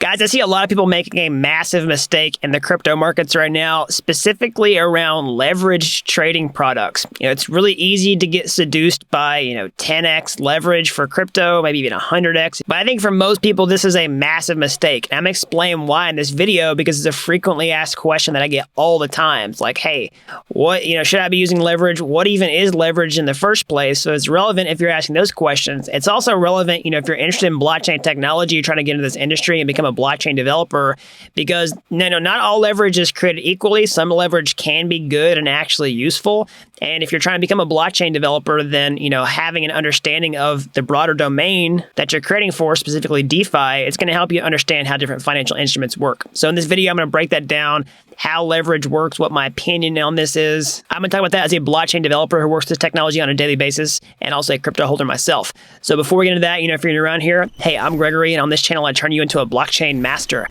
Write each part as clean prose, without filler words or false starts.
Guys, I see a lot of people making a massive mistake in the crypto markets right now, specifically around leveraged trading products. It's really easy to get seduced by, 10x leverage for crypto, maybe even 100x. But I think for most people, this is a massive mistake. And I'm going to explain why in this video, because it's a frequently asked question that I get all the time. It's like, hey, what, should I be using leverage? What even is leverage in the first place? So it's relevant if you're asking those questions. It's also relevant, if you're interested in blockchain technology, you're trying to get into this industry and become a blockchain developer, because not all leverage is created equally. Some leverage can be good and actually useful. And if you're trying to become a blockchain developer, then, having an understanding of the broader domain that you're creating for, specifically DeFi, it's going to help you understand how different financial instruments work. So in this video, I'm going to break that down, how leverage works, what my opinion on this is. I'm going to talk about that as a blockchain developer who works with technology on a daily basis, and also a crypto holder myself. So before we get into that, if you're new around here, hey, I'm Gregory, and on this channel, I turn you into a blockchain master.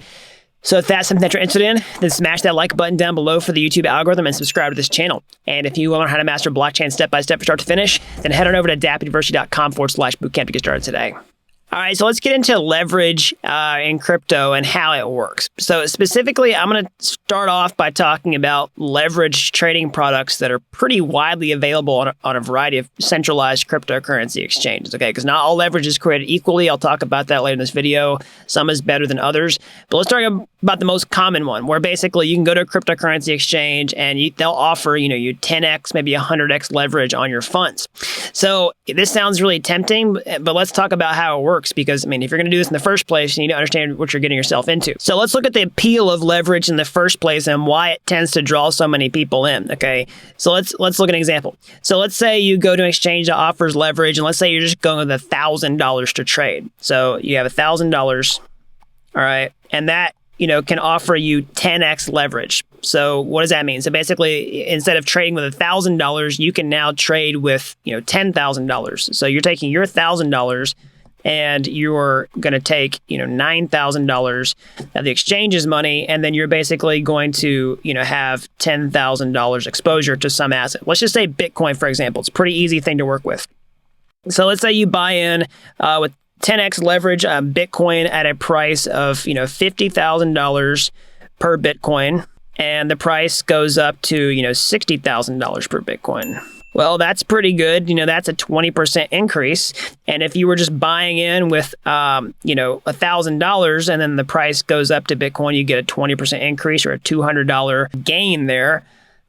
So if that's something that you're interested in, then smash that like button down below for the YouTube algorithm and subscribe to this channel. And if you want to learn how to master blockchain step-by-step from start to finish, then head on over to dappuniversity.com/bootcamp to get started today. All right, so let's get into leverage in crypto and how it works. So specifically, I'm going to start off by talking about leverage trading products that are pretty widely available on a variety of centralized cryptocurrency exchanges, okay? Because not all leverage is created equally. I'll talk about that later in this video. Some is better than others. But let's talk about the most common one, where basically you can go to a cryptocurrency exchange and they'll offer, you 10x, maybe 100x leverage on your funds. So this sounds really tempting, but let's talk about how it works. Because, if you're going to do this in the first place, you need to understand what you're getting yourself into. So let's look at the appeal of leverage in the first place and why it tends to draw so many people in, okay? So let's look at an example. So let's say you go to an exchange that offers leverage, and let's say you're just going with $1,000 to trade. So you have $1,000, all right? And that, can offer you 10x leverage. So what does that mean? So basically, instead of trading with $1,000, you can now trade with, $10,000. So you're taking your $1,000 and you're going to take, $9,000 of the exchange's money, and then you're basically going to, have $10,000 exposure to some asset. Let's just say Bitcoin, for example. It's a pretty easy thing to work with. So let's say you buy in with 10x leverage Bitcoin at a price of, $50,000 per Bitcoin, and the price goes up to, $60,000 per Bitcoin. Well, that's pretty good. That's a 20% increase. And if you were just buying in with, $1,000 and then the price goes up to Bitcoin, you get a 20% increase or a $200 gain there.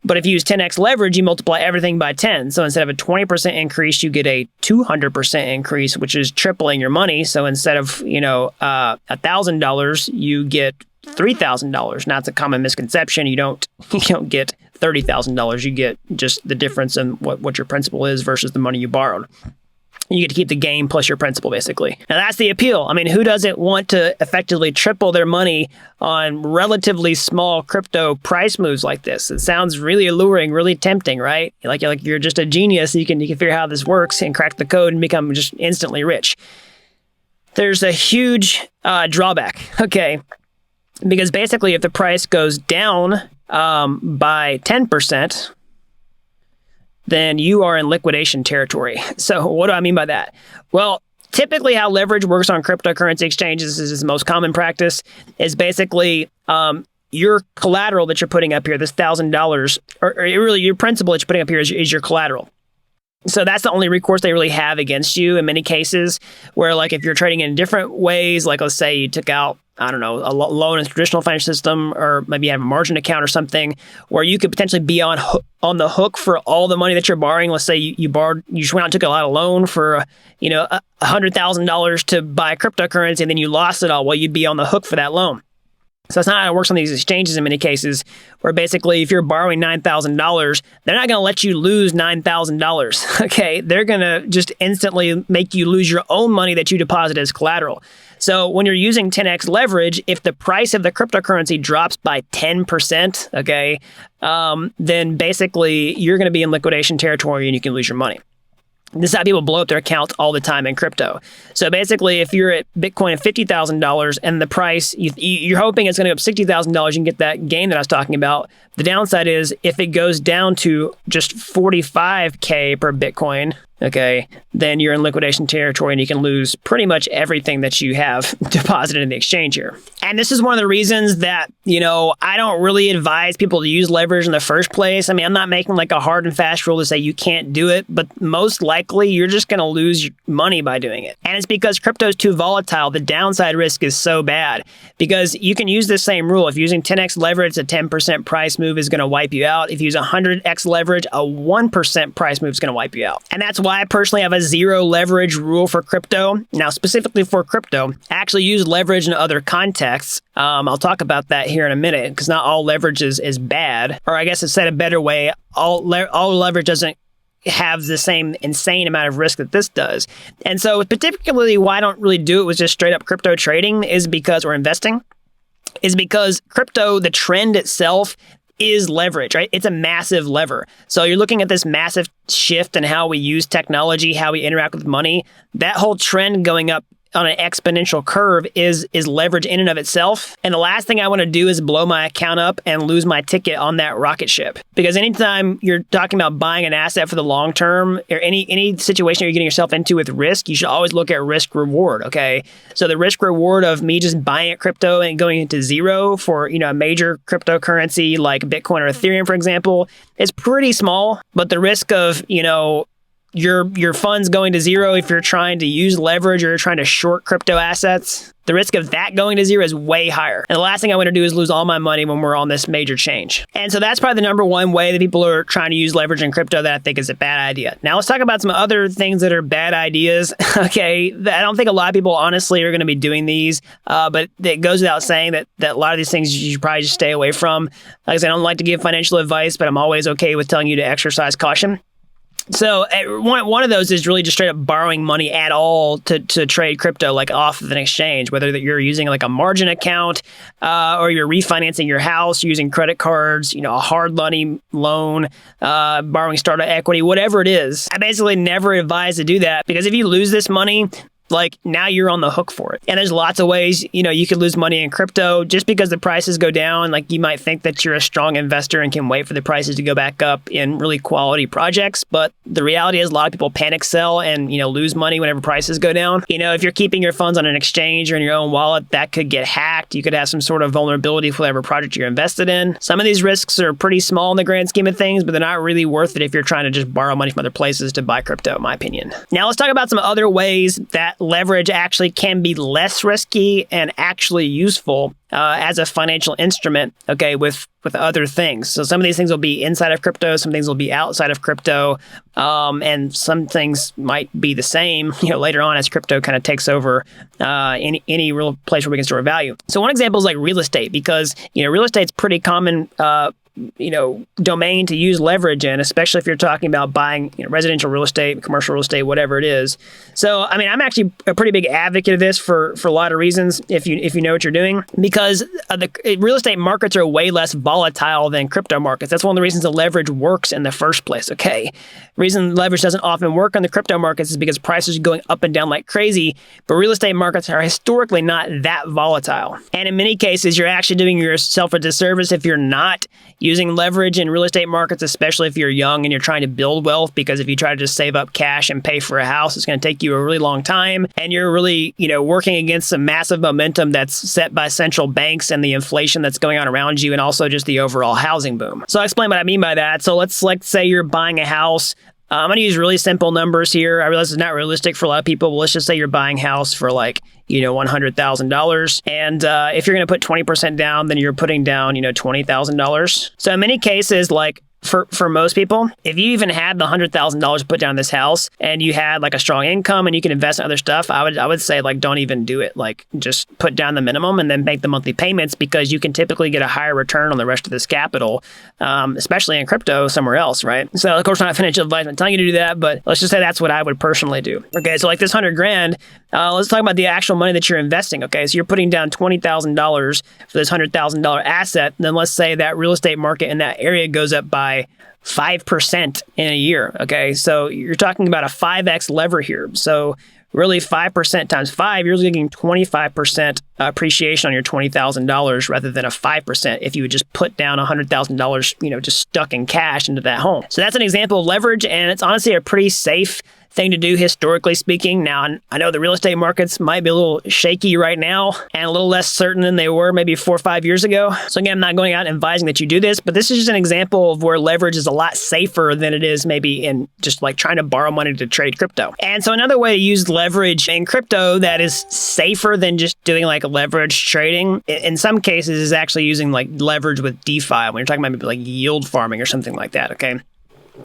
But if you use 10x leverage, you multiply everything by 10. So instead of a 20% increase, you get a 200% increase, which is tripling your money. So instead of, $1,000, you get $3,000. Now, it's a common misconception. You don't get $30,000. You get just the difference in what your principal is versus the money you borrowed. You get to keep the gain plus your principal, basically. Now, that's the appeal. Who doesn't want to effectively triple their money on relatively small crypto price moves like this? It sounds really alluring, really tempting, right? Like you're just a genius. You can figure out how this works and crack the code and become just instantly rich. There's a huge drawback, okay? Because basically, if the price goes down by 10%, then you are in liquidation territory. So what do I mean by that? Well, typically how leverage works on cryptocurrency exchanges is the most common practice, is basically your collateral that you're putting up here, this $1,000, or really your principal that you're putting up here is your collateral. So that's the only recourse they really have against you in many cases, where like if you're trading in different ways, like let's say you took out, a loan in a traditional financial system, or maybe you have a margin account or something, where you could potentially be on the hook for all the money that you're borrowing. Let's say you just went out and took a lot of loan for, $100,000 to buy cryptocurrency, and then you lost it all. Well, you'd be on the hook for that loan. So that's not how it works on these exchanges in many cases, where basically if you're borrowing $9,000, they're not going to let you lose $9,000, okay? They're going to just instantly make you lose your own money that you deposit as collateral. So when you're using 10x leverage, if the price of the cryptocurrency drops by 10%, okay, then basically you're going to be in liquidation territory and you can lose your money. This is how people blow up their accounts all the time in crypto. So basically, if you're at Bitcoin at $50,000 and the price, you're hoping it's going to go up $60,000, you can get that gain that I was talking about. The downside is if it goes down to just $45K per Bitcoin, okay, then you're in liquidation territory and you can lose pretty much everything that you have deposited in the exchange here. And this is one of the reasons that, I don't really advise people to use leverage in the first place. I mean, I'm not making like a hard and fast rule to say you can't do it, but most likely you're just going to lose money by doing it. And it's because crypto is too volatile. The downside risk is so bad because you can use the same rule. If you're using 10x leverage, a 10% price move is going to wipe you out. If you use 100x leverage, a 1% price move is going to wipe you out. And that's why I personally have a zero leverage rule for crypto. Now, specifically for crypto, I actually use leverage in other contexts. I'll talk about that here in a minute because not all leverage is bad. Or I guess it's said a better way, all leverage doesn't have the same insane amount of risk that this does. And so particularly why I don't really do it with just straight up crypto trading or investing is because crypto, the trend itself is leverage, right? It's a massive lever. So you're looking at this massive shift in how we use technology, how we interact with money. That whole trend going up on an exponential curve is leverage in and of itself. And the last thing I want to do is blow my account up and lose my ticket on that rocket ship. Because anytime you're talking about buying an asset for the long term or any situation you're getting yourself into with risk, you should always look at risk reward, okay? So the risk reward of me just buying at crypto and going into zero for, a major cryptocurrency like Bitcoin or Ethereum, for example, is pretty small. But the risk of, your funds going to zero if you're trying to use leverage or you're trying to short crypto assets, the risk of that going to zero is way higher. And the last thing I want to do is lose all my money when we're on this major change. And so that's probably the number one way that people are trying to use leverage in crypto that I think is a bad idea. Now let's talk about some other things that are bad ideas. Okay, I don't think a lot of people honestly are going to be doing these, but it goes without saying that a lot of these things you should probably just stay away from. Like I said, I don't like to give financial advice, but I'm always okay with telling you to exercise caution. So one of those is really just straight up borrowing money at all to trade crypto, like off of an exchange, whether that you're using like a margin account or you're refinancing your house using credit cards, a hard money loan, borrowing startup equity, whatever it is. I basically never advise to do that because if you lose this money, like now you're on the hook for it. And there's lots of ways, you could lose money in crypto just because the prices go down. Like you might think that you're a strong investor and can wait for the prices to go back up in really quality projects. But the reality is a lot of people panic sell and, lose money whenever prices go down. If you're keeping your funds on an exchange or in your own wallet, that could get hacked. You could have some sort of vulnerability for whatever project you're invested in. Some of these risks are pretty small in the grand scheme of things, but they're not really worth it if you're trying to just borrow money from other places to buy crypto, in my opinion. Now let's talk about some other ways that leverage actually can be less risky and actually useful as a financial instrument, okay, with other things. So some of these things will be inside of crypto, some things will be outside of crypto, and some things might be the same, later on as crypto kind of takes over any real place where we can store value. So one example is like real estate, because, real estate's pretty common domain to use leverage in, especially if you're talking about buying residential real estate, commercial real estate, whatever it is. So, I mean, I'm actually a pretty big advocate of this for a lot of reasons, if you know what you're doing, because the real estate markets are way less volatile than crypto markets. That's one of the reasons the leverage works in the first place, okay? The reason leverage doesn't often work on the crypto markets is because prices are going up and down like crazy, but real estate markets are historically not that volatile. And in many cases, you're actually doing yourself a disservice if you're not using leverage in real estate markets, especially if you're young and you're trying to build wealth, because if you try to just save up cash and pay for a house, it's going to take you a really long time. And you're really, working against some massive momentum that's set by central banks and the inflation that's going on around you, and also just the overall housing boom. So I'll explain what I mean by that. So let's say you're buying a house. I'm going to use really simple numbers here. I realize it's not realistic for a lot of people, but let's just say you're buying a house for $100,000. And if you're going to put 20% down, then you're putting down, $20,000. So in many cases, for most people, if you even had the $100,000 to put down this house and you had a strong income and you can invest in other stuff, I would say don't even do it. Just put down the minimum and then make the monthly payments, because you can typically get a higher return on the rest of this capital, especially in crypto somewhere else, right? So of course, not financial advice, I'm telling you to do that, but let's just say that's what I would personally do. Okay, so this $100,000, let's talk about the actual money that you're investing. Okay, so you're putting down $20,000 for this $100,000 asset. And then let's say that real estate market in that area goes up by 5% in a year. Okay, so you're talking about a 5x lever here. So really 5% times 5, you're getting 25% appreciation on your $20,000 rather than a 5% if you would just put down $100,000, just stuck in cash into that home. So that's an example of leverage, and it's honestly a pretty safe thing to do historically speaking. Now, I know the real estate markets might be a little shaky right now and a little less certain than they were maybe 4 or 5 years ago. So again, I'm not going out and advising that you do this, but this is just an example of where leverage is a lot safer than it is maybe in just like trying to borrow money to trade crypto. And so another way to use leverage in crypto that is safer than just doing like leverage trading, in some cases, is actually using like leverage with DeFi when you're talking about maybe like yield farming or something like that, okay?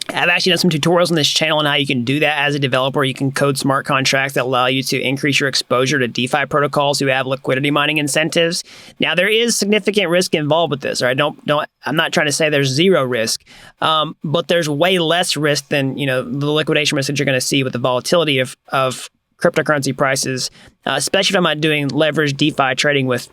I've actually done some tutorials on this channel on how you can do that as a developer. You can code smart contracts that allow you to increase your exposure to DeFi protocols who have liquidity mining incentives. Now, there is significant risk involved with this, right? I'm not trying to say there's zero risk, but there's way less risk than, the liquidation risk that you're going to see with the volatility of cryptocurrency prices, especially if I'm not doing leveraged DeFi trading with,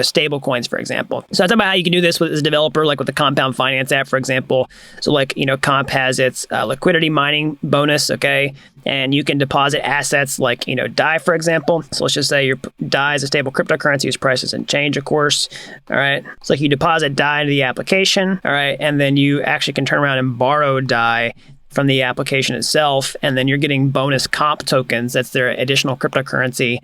stable coins, for example. So I talk about how you can do this as a developer, like with the Compound Finance app, for example. So like, Comp has its liquidity mining bonus, okay? And you can deposit assets like, DAI, for example. So let's just say your DAI is a stable cryptocurrency whose price doesn't change, of course. All right. It's like you deposit DAI into the application, all right? And then you actually can turn around and borrow DAI from the application itself, and then you're getting bonus comp tokens. That's their additional cryptocurrency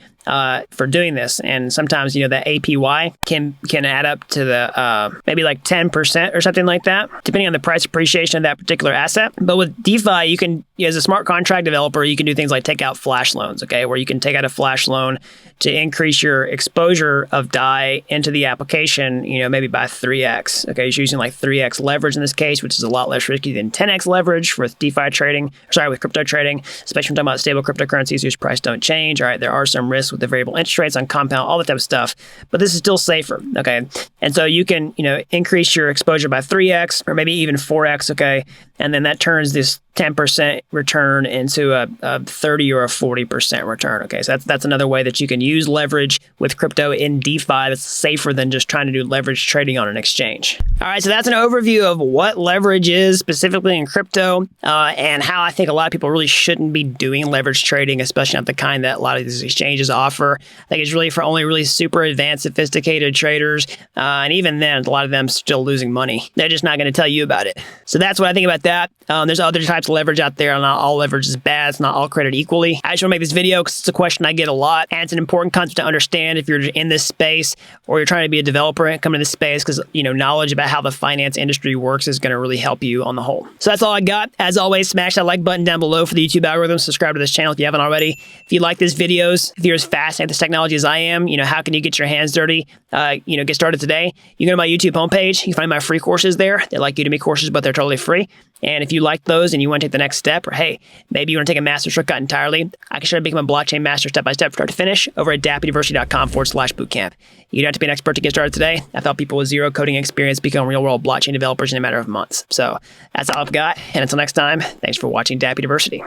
for doing this. And sometimes, that APY can add up to the maybe like 10% or something like that, depending on the price appreciation of that particular asset. But with DeFi, you can, as a smart contract developer, you can do things like take out flash loans, okay, where you can take out a flash loan to increase your exposure of DAI into the application, maybe by 3x. Okay, you're using like 3x leverage in this case, which is a lot less risky than 10x leverage with DeFi trading, with crypto trading, especially when talking about stable cryptocurrencies whose price don't change. All right, there are some risks with the variable interest rates on compound, all that type of stuff, but this is still safer, okay? And so you can, increase your exposure by 3x or maybe even 4x, okay? And then that turns this 10% return into a 30 or a 40% return, okay? So that's another way that you can use leverage with crypto in DeFi that's safer than just trying to do leverage trading on an exchange. All right, so that's an overview of what leverage is specifically in crypto and how I think a lot of people really shouldn't be doing leverage trading, especially not the kind that a lot of these exchanges offer. I think it's really for only really super advanced, sophisticated traders. And even then, a lot of them still losing money. They're just not going to tell you about it. So that's what I think about that. There's other types of leverage out there. Not all leverage is bad. It's not all created equally. I just want to make this video because it's a question I get a lot. And it's an important concept to understand if you're in this space or you're trying to be a developer and come into this space because, knowledge about how the finance industry works is going to really help you on the whole. So that's all I got. As always, smash that like button down below for the YouTube algorithm. Subscribe to this channel if you haven't already. If you like these videos, if you're as fascinated with this technology as I am, how can you get your hands dirty? Get started today. You go to my YouTube homepage. You can find my free courses there. They're like Udemy courses, but they're totally free. And if you like those and you want to take the next step, or hey, maybe you want to take a master shortcut entirely, I can show you how to become a blockchain master step-by-step start to finish over at dappuniversity.com/bootcamp. You don't have to be an expert to get started today. I've helped people with zero coding experience become real-world blockchain developers in a matter of months. So that's all I've got. And until next time, thanks for watching Dapp University.